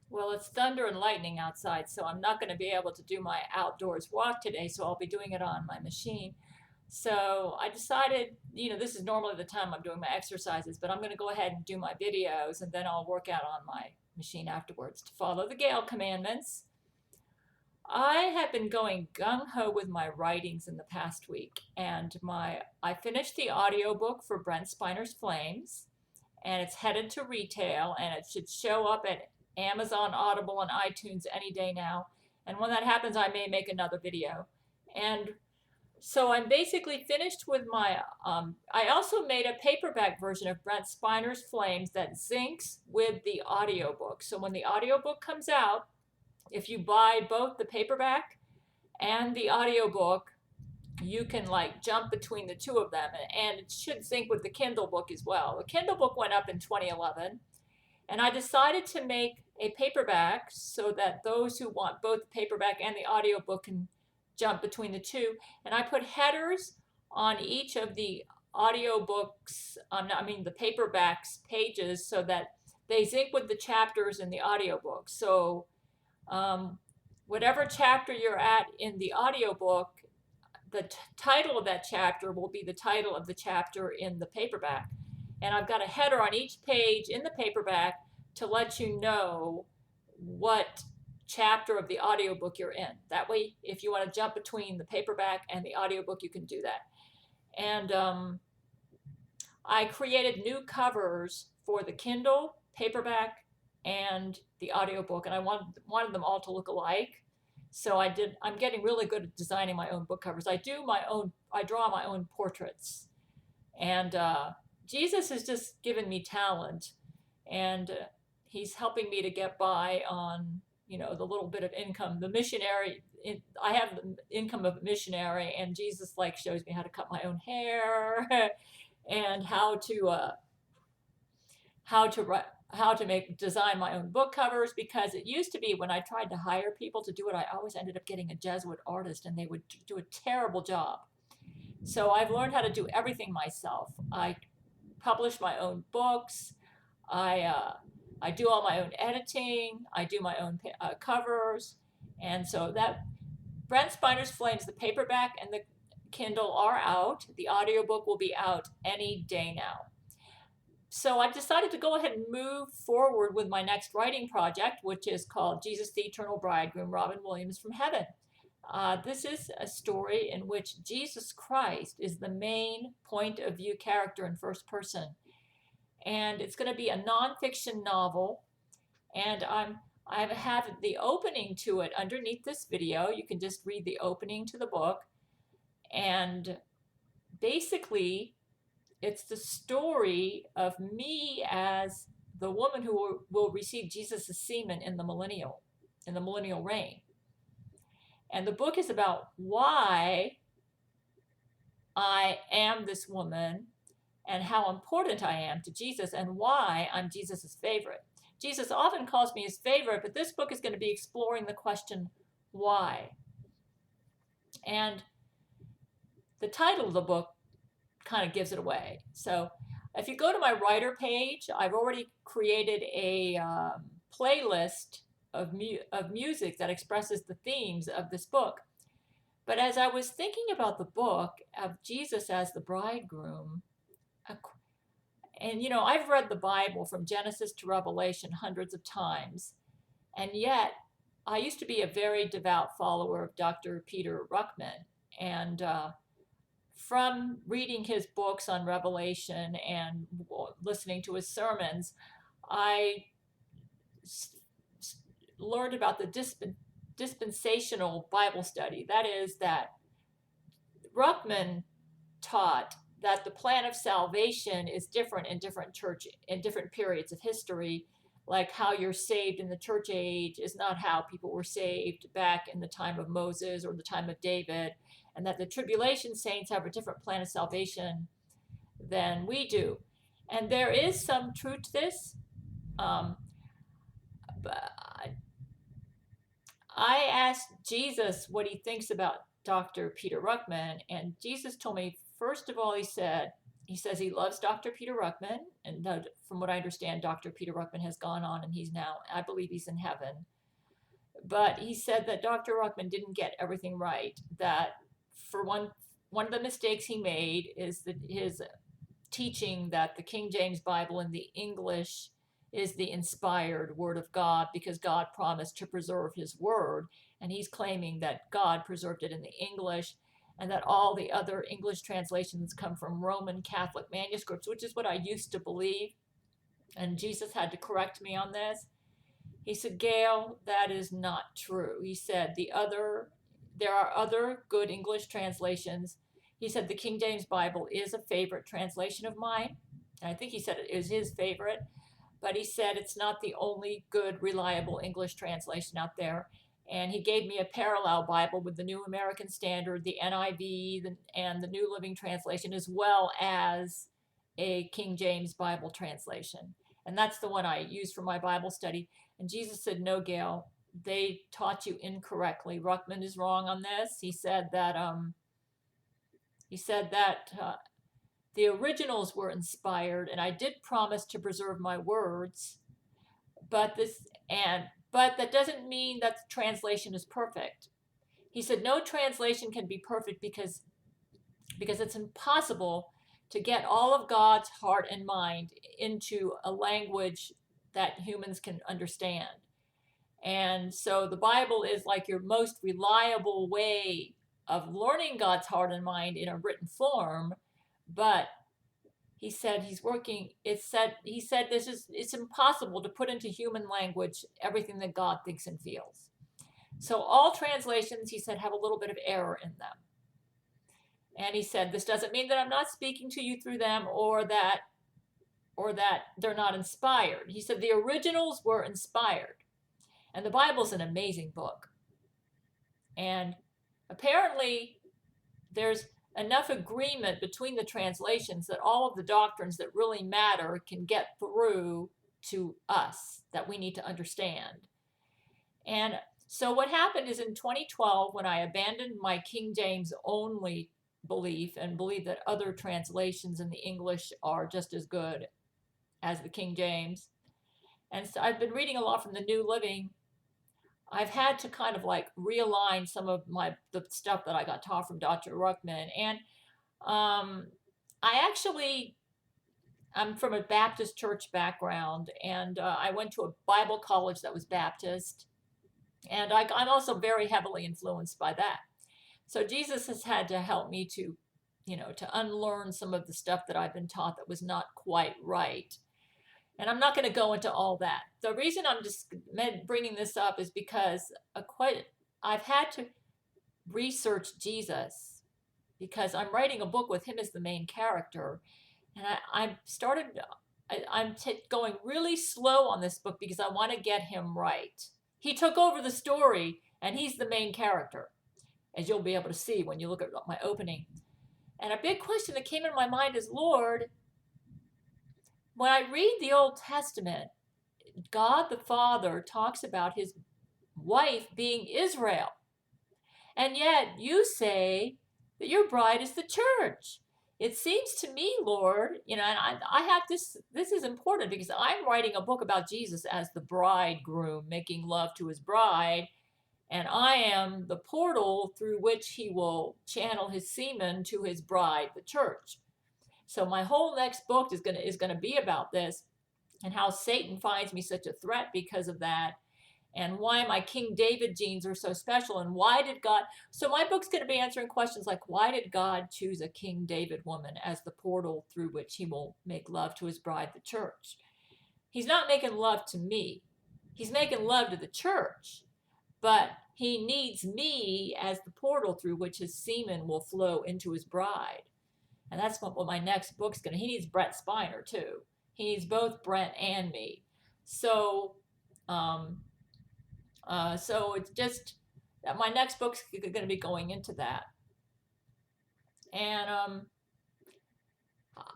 Well, it's thunder and lightning outside, so I'm not going to be able to do my outdoors walk today, so I'll be doing it on my machine. So I decided, this is normally the time I'm doing my exercises, but I'm going to go ahead and do my videos and then I'll work out on my machine afterwards to follow the Gail commandments. I have been going gung ho with my writings in the past week, and I finished the audiobook for Brent Spiner's Flames, and it's headed to retail, and it should show up at Amazon, Audible, and iTunes any day now. And when that happens, I may make another video. And so I'm basically finished with my. I also made a paperback version of Brent Spiner's Flames that syncs with the audiobook. So when the audiobook comes out, if you buy both the paperback and the audiobook, you can like jump between the two of them, and it should sync with the Kindle book as well. The Kindle book went up in 2011, and I decided to make a paperback so that those who want both the paperback and the audiobook can jump between the two. And I put headers on each of the audiobooks, the paperbacks pages, so that they sync with the chapters in the audiobook. So um, whatever chapter you're at in the audiobook, the title of that chapter will be the title of the chapter in the paperback. And I've got a header on each page in the paperback to let you know what chapter of the audiobook you're in. That way, if you want to jump between the paperback and the audiobook, you can do that. And I created new covers for the Kindle, paperback, and the audiobook, and I wanted them all to look alike. So I'm getting really good at designing my own book covers. I draw my own portraits. And Jesus has just given me talent, and he's helping me to get by on, the little bit of income. I have the income of a missionary, and Jesus like shows me how to cut my own hair and how to design my own book covers, because it used to be when I tried to hire people to do it, I always ended up getting a Jesuit artist and they would do a terrible job. So I've learned how to do everything myself. I publish my own books. I do all my own editing. I do my own covers, and so that Brent Spiner's Flames, the paperback and the Kindle are out. The audiobook will be out any day now. So I decided to go ahead and move forward with my next writing project, which is called Jesus the Eternal Bridegroom, Robin Williams from Heaven. This is a story in which Jesus Christ is the main point of view character in first person. And it's going to be a nonfiction novel. And I have the opening to it underneath this video. You can just read the opening to the book. And basically, it's the story of me as the woman who will receive Jesus' semen in the millennial reign. And the book is about why I am this woman and how important I am to Jesus and why I'm Jesus' favorite. Jesus often calls me his favorite, but this book is going to be exploring the question, why? And the title of the book kind of gives it away. So if you go to my writer page, I've already created a playlist of music that expresses the themes of this book. But as I was thinking about the book of Jesus as the bridegroom, and I've read the Bible from Genesis to Revelation hundreds of times, and yet I used to be a very devout follower of Dr. Peter Ruckman, and from reading his books on Revelation and listening to his sermons, I learned about the dispensational Bible study. That is, that Ruckman taught that the plan of salvation is different in different periods of history. Like how you're saved in the church age is not how people were saved back in the time of Moses or the time of David, and that the tribulation saints have a different plan of salvation than we do. And there is some truth to this. But I asked Jesus what he thinks about Dr. Peter Ruckman, and Jesus told me, first of all, he said, he says he loves Dr. Peter Ruckman, and from what I understand, Dr. Peter Ruckman has gone on, and he's now, I believe he's in heaven. But he said that Dr. Ruckman didn't get everything right. That for one of the mistakes he made is that his teaching that the King James Bible in the English is the inspired word of God because God promised to preserve his word. And he's claiming that God preserved it in the English and that all the other English translations come from Roman Catholic manuscripts, which is what I used to believe. And Jesus had to correct me on this. He said, Gail, that is not true. He said, there are other good English translations. He said, the King James Bible is a favorite translation of mine. And I think he said it is his favorite, but he said it's not the only good, reliable English translation out there. And he gave me a parallel Bible with the New American Standard, the NIV, and the New Living Translation, as well as a King James Bible translation. And that's the one I use for my Bible study. And Jesus said, no, Gail, they taught you incorrectly. Ruckman is wrong on this. He said that the originals were inspired, and I did promise to preserve my words, but that doesn't mean that the translation is perfect. He said no translation can be perfect because it's impossible to get all of God's heart and mind into a language that humans can understand. And so the Bible is like your most reliable way of learning God's heart and mind in a written form, but he said it's impossible to put into human language everything that God thinks and feels. So all translations, he said, have a little bit of error in them. And he said, this doesn't mean that I'm not speaking to you through them or that they're not inspired. He said the originals were inspired. And the Bible's an amazing book. And apparently there's enough agreement between the translations that all of the doctrines that really matter can get through to us that we need to understand. And so what happened is in 2012, when I abandoned my King James only belief and believe that other translations in the English are just as good as the King James, and so I've been reading a lot from the New Living, I've had to kind of like realign some of the stuff that I got taught from Dr. Ruckman. And I'm from a Baptist church background, and I went to a Bible college that was Baptist. And I'm also very heavily influenced by that. So Jesus has had to help me to unlearn some of the stuff that I've been taught that was not quite right. And I'm not going to go into all that. The reason I'm just bringing this up is because I've had to research Jesus because I'm writing a book with him as the main character. And I'm going really slow on this book because I want to get him right. He took over the story and he's the main character, as you'll be able to see when you look at my opening. And a big question that came in my mind is, Lord, when I read the Old Testament, God the Father talks about his wife being Israel. And yet you say that your bride is the church. It seems to me, Lord, and I have this is important because I'm writing a book about Jesus as the bridegroom making love to his bride. And I am the portal through which he will channel his semen to his bride, the church. So my whole next book is going to be about this and how Satan finds me such a threat because of that, and why my King David genes are so special, and why did God. So my book's going to be answering questions like, why did God choose a King David woman as the portal through which he will make love to his bride, the church? He's not making love to me. He's making love to the church, but he needs me as the portal through which his semen will flow into his bride. And that's what my next book's going to. He needs Brent Spiner, too. He needs both Brent and me. So, so it's just that my next book's going to be going into that. And,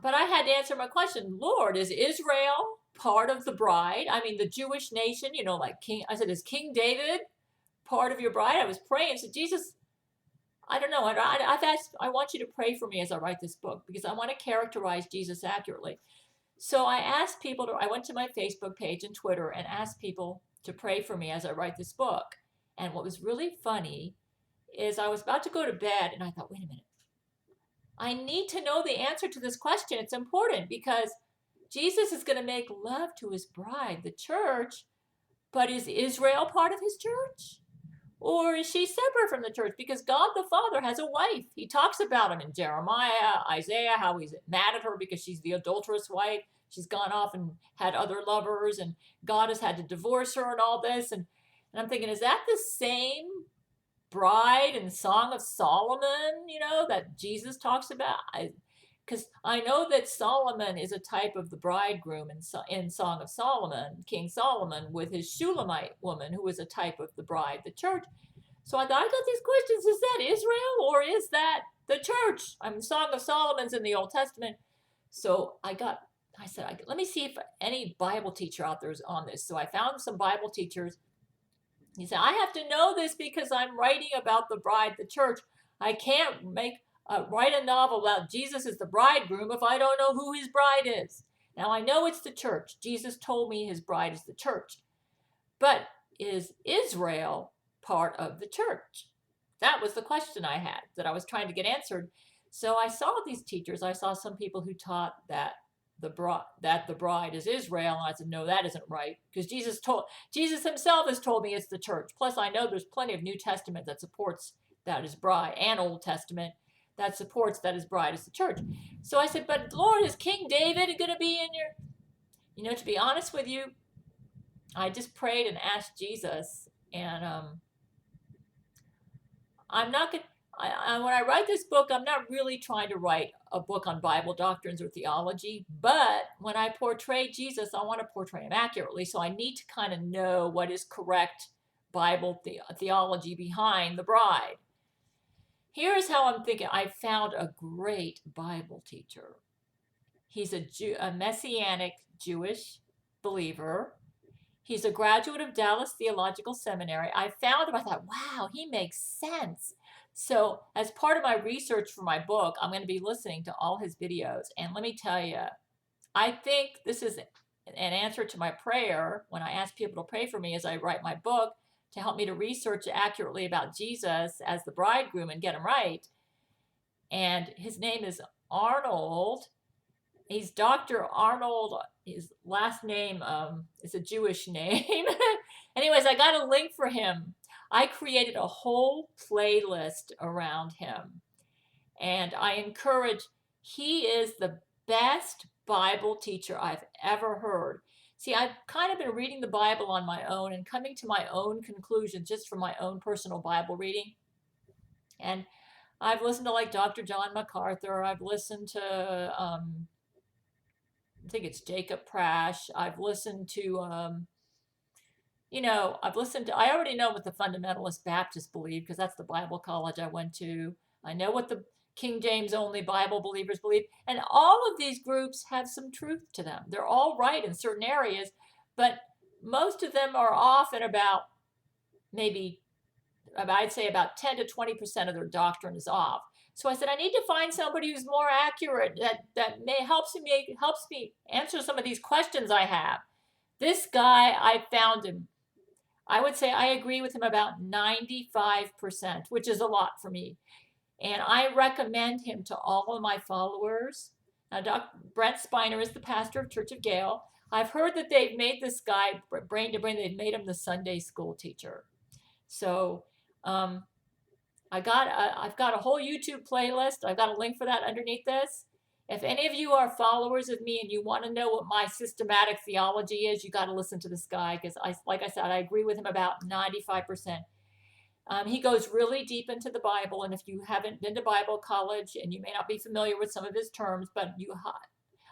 but I had to answer my question, Lord, is Israel part of the bride? I mean, the Jewish nation, like King, I said, is King David part of your bride? I was praying. So Jesus, I don't know. I've asked, I want you to pray for me as I write this book because I want to characterize Jesus accurately. So I asked people to, I went to my Facebook page and Twitter and asked people to pray for me as I write this book. And what was really funny is I was about to go to bed and I thought, wait a minute. I need to know the answer to this question. It's important because Jesus is going to make love to his bride, the church, but is Israel part of his church? Or is she separate from the church? Because God the Father has a wife. He talks about him in Jeremiah, Isaiah, how he's mad at her because she's the adulterous wife. She's gone off and had other lovers, and God has had to divorce her and all this. And I'm thinking, is that the same bride in Song of Solomon, that Jesus talks about? Because I know that Solomon is a type of the bridegroom in Song of Solomon, King Solomon, with his Shulamite woman, who is a type of the bride, the church. So I thought, I got these questions. Is that Israel or is that the church? I mean, Song of Solomon's in the Old Testament. So I said, let me see if any Bible teacher out there is on this. So I found some Bible teachers. He said, I have to know this because I'm writing about the bride, the church. I can't write a novel about Jesus as the bridegroom if I don't know who his bride is. Now I know it's the church. Jesus told me his bride is the church. But is Israel part of the church? That was the question I had that I was trying to get answered. So I saw these teachers. I saw some people who taught that the bride is Israel, and I said, no, that isn't right, because Jesus himself has told me it's the church. Plus, I know there's plenty of New Testament that supports that his bride, and Old Testament that supports that his bride is the church. So I said, but Lord, is King David going to be in your? To be honest with you, I just prayed and asked Jesus, and I'm not going. When I write this book, I'm not really trying to write a book on Bible doctrines or theology, but when I portray Jesus, I want to portray him accurately. So I need to kind of know what is correct Bible theology behind the bride. Here's how I'm thinking. I found a great Bible teacher. He's a Messianic Jewish believer. He's a graduate of Dallas Theological Seminary. I found him. I thought, wow, he makes sense. So as part of my research for my book, I'm going to be listening to all his videos. And let me tell you, I think this is an answer to my prayer when I ask people to pray for me as I write my book to help me to research accurately about Jesus as the bridegroom and get him right. And his name is Arnold. He's Dr. Arnold. His last name is a Jewish name. Anyways, I got a link for him. I created a whole playlist around him. And I encourage, he is the best Bible teacher I've ever heard. See, I've kind of been reading the Bible on my own and coming to my own conclusions just from my own personal Bible reading. And I've listened to like Dr. John MacArthur. I've listened to I think it's Jacob Prasch. I've listened to, I already know what the fundamentalist Baptists believe because that's the Bible college I went to. I know what the King James only Bible believers believe. And all of these groups have some truth to them. They're all right in certain areas, but most of them are off in about maybe, I'd say about 10 to 20% of their doctrine is off. So I said, I need to find somebody who's more accurate that helps me answer some of these questions I have. This guy, I found him. I would say I agree with him about 95%, which is a lot for me. And I recommend him to all of my followers. Now, Dr. Brent Spiner is the pastor of Church of Gail. I've heard that they've made this guy brain to brain. They've made him the Sunday school teacher. So I've got a whole YouTube playlist. I've got a link for that underneath this. If any of you are followers of me and you want to know what my systematic theology is, you got to listen to this guy because, like I said, I agree with him about 95%. He goes really deep into the Bible, and if you haven't been to Bible college and you may not be familiar with some of his terms, but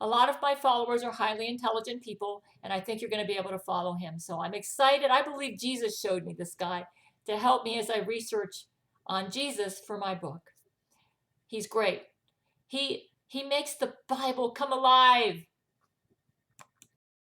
a lot of my followers are highly intelligent people, and I think you're going to be able to follow him. So I'm excited. I believe Jesus showed me this guy to help me as I research on Jesus for my book. He's great. He makes the Bible come alive.